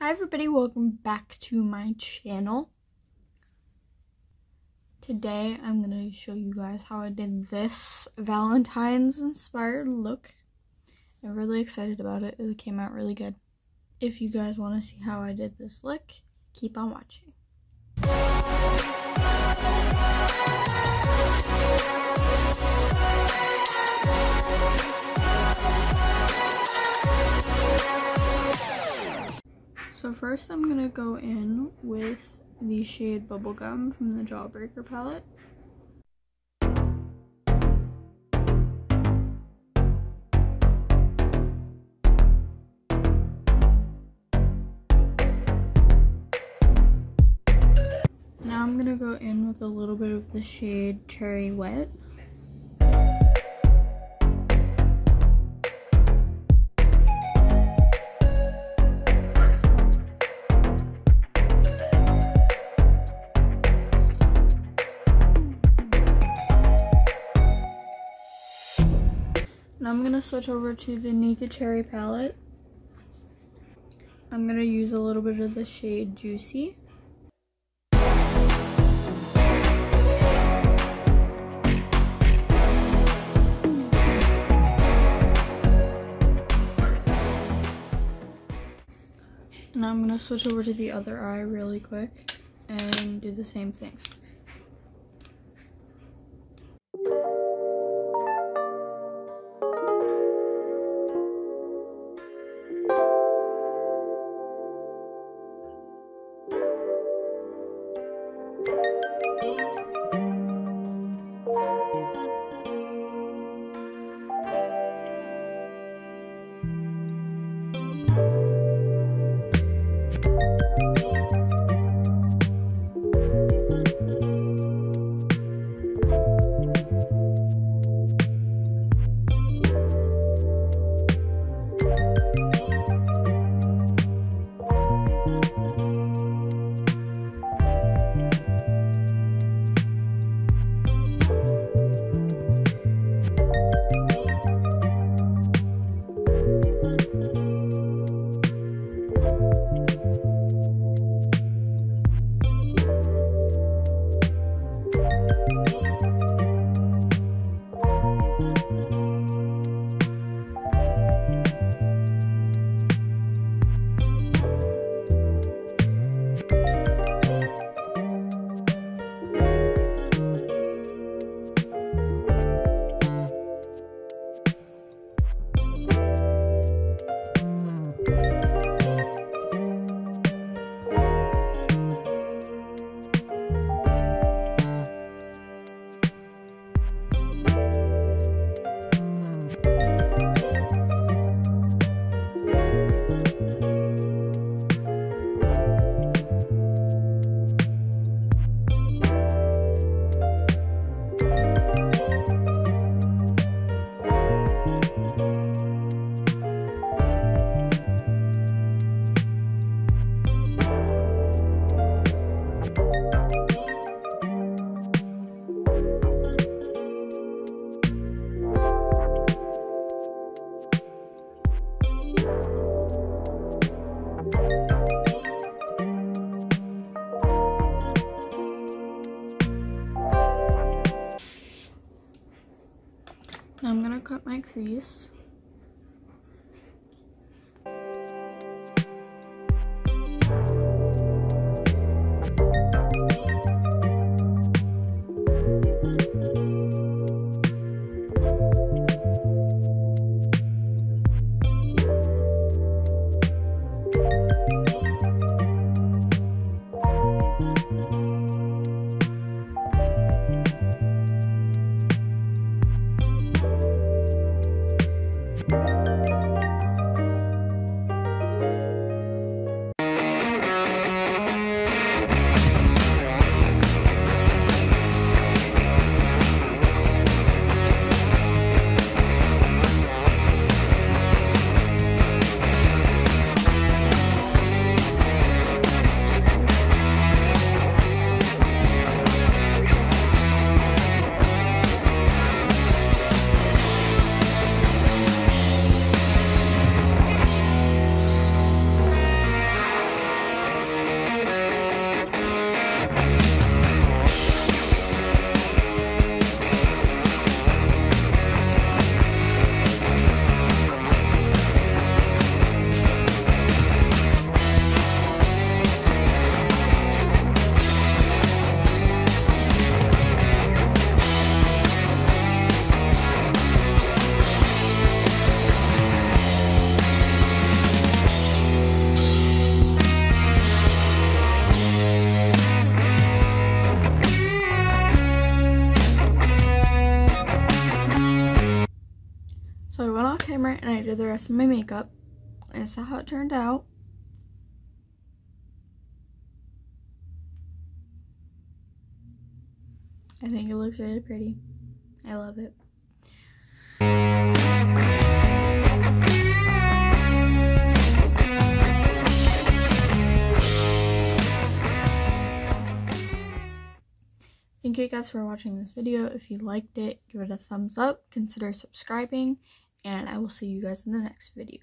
Hi everybody, welcome back to my channel. Today I'm going to show you guys how I did this Valentine's inspired look. I'm really excited about it. It came out really good. If you guys want to see how I did this look, keep on watching. So first I'm going to go in with the shade Bubblegum from the Jawbreaker palette. Now I'm going to go in with a little bit of the shade Cherry Wet. Now I'm going to switch over to the Nika Cherry palette. I'm going to use a little bit of the shade Juicy. Now I'm going to switch over to the other eye really quick and do the same thing. Now I'm going to cut my crease. redid the rest of my makeup. And this is how it turned out. I think it looks really pretty. I love it. Thank you guys for watching this video. If you liked it, give it a thumbs up, consider subscribing, and I will see you guys in the next video.